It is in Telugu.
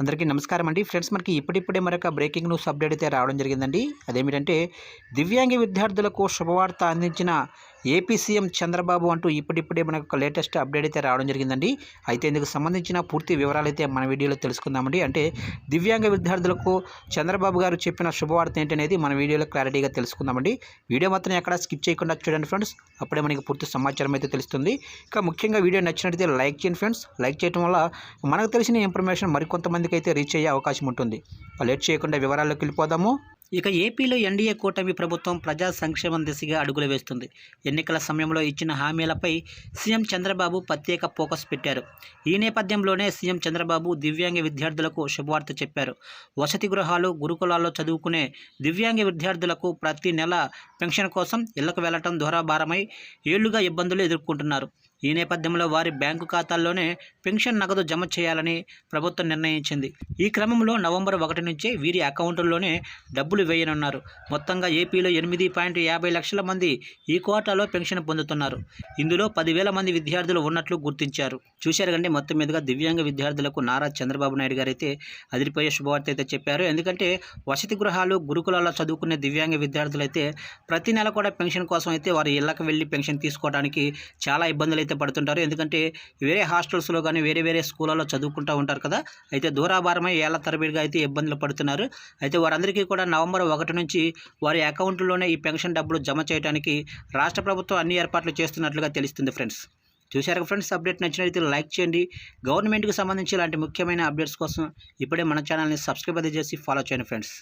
అందరికీ నమస్కారం అండి. ఫ్రెండ్స్, మనకి ఇప్పుడిప్పుడే మరొక బ్రేకింగ్ న్యూస్ అప్డేట్ అయితే రావడం జరిగిందండి. అదేమిటంటే దివ్యాంగ విద్యార్థులకు శుభవార్త అందించిన ఏపీ సీఎం చంద్రబాబు అంటూ ఇప్పుడిప్పుడే మనకు ఒక లేటెస్ట్ అప్డేట్ అయితే రావడం జరిగిందండి. అయితే ఇందుకు సంబంధించిన పూర్తి వివరాలు అయితే మన వీడియోలో తెలుసుకుందామండి. అంటే దివ్యాంగ విద్యార్థులకు చంద్రబాబు గారు చెప్పిన శుభవార్త ఏంటనేది మన వీడియోలో క్లారిటీగా తెలుసుకుందామండి. వీడియో మాత్రం ఎక్కడ స్కిప్ చేయకుండా చూడండి ఫ్రెండ్స్. అప్పుడే మనకి పూర్తి సమాచారం అయితే తెలుస్తుంది. ఇక ముఖ్యంగా వీడియో నచ్చినట్లయితే లైక్ చేయండి ఫ్రెండ్స్. లైక్ చేయడం వల్ల మనకు తెలిసిన ఇన్ఫర్మేషన్ మరికొంతమందికి అయితే రీచ్ అయ్యే అవకాశం ఉంటుంది. లేట్ చేయకుండా వివరాల్లోకి వెళ్ళిపోదాము. ఇక ఏపీలో ఎన్డీఏ కూటమి ప్రభుత్వం ప్రజా సంక్షేమం దిశగా అడుగులు వేస్తుంది. ఎన్నికల సమయంలో ఇచ్చిన హామీలపై సీఎం చంద్రబాబు ప్రత్యేక ఫోకస్ పెట్టారు. ఈ నేపథ్యంలోనే సీఎం చంద్రబాబు దివ్యాంగ విద్యార్థులకు శుభవార్త చెప్పారు. వసతి గృహాలు, గురుకులాల్లో చదువుకునే దివ్యాంగ విద్యార్థులకు ప్రతి నెల పెన్షన్ కోసం ఇళ్లకు వెళ్లటం దురాభారమై ఏళ్లుగా ఇబ్బందులు ఎదుర్కొంటున్నారు. ఈ నేపథ్యంలో వారి బ్యాంకు ఖాతాల్లోనే పెన్షన్ నగదు జమ చేయాలని ప్రభుత్వం నిర్ణయించింది. ఈ క్రమంలో నవంబర్ 1 నుంచే వీరి అకౌంట్ల్లోనే డబ్బులు వేయనున్నారు. మొత్తంగా ఏపీలో 8.50 లక్షల మంది ఈ కోటాలో పెన్షన్ పొందుతున్నారు. ఇందులో 10,000 మంది విద్యార్థులు ఉన్నట్లు గుర్తించారు. చూశారు కంటే మొత్తం మీదుగా దివ్యాంగ విద్యార్థులకు నారా చంద్రబాబు నాయుడు గారు అయితే అదిరిపోయే శుభవార్త అయితే చెప్పారు. ఎందుకంటే వసతి గృహాలు, గురుకులాల్లో చదువుకునే దివ్యాంగ విద్యార్థులు అయితే ప్రతి నెల కూడా పెన్షన్ కోసం అయితే వారి ఇళ్లకు వెళ్ళి పెన్షన్ తీసుకోవడానికి చాలా ఇబ్బందులు అయితే పడుతుంటారు. ఎందుకంటే వేరే హాస్టల్స్లో కానీ వేరే స్కూళ్ళలో చదువుకుంటూ ఉంటారు కదా. అయితే దూరాభారమై ఏళ్ల తరబడిగా అయితే ఇబ్బందులు పడుతున్నారు. అయితే వారందరికీ కూడా నవంబర్ 1 నుంచి వారి అకౌంట్లోనే ఈ పెన్షన్ డబ్బులు జమ చేయడానికి రాష్ట్ర ప్రభుత్వం అన్ని ఏర్పాట్లు చేస్తున్నట్లుగా తెలుస్తుంది ఫ్రెండ్స్. చూశారు ఫ్రెండ్స్, అప్డేట్ నచ్చినట్లయితే లైక్ చేయండి. గవర్నమెంట్కి సంబంధించి ఇలాంటి ముఖ్యమైన అప్డేట్స్ కోసం ఇప్పుడే మన ఛానల్ని సబ్స్క్రైబ్ చేసి ఫాలో చేయండి ఫ్రెండ్స్.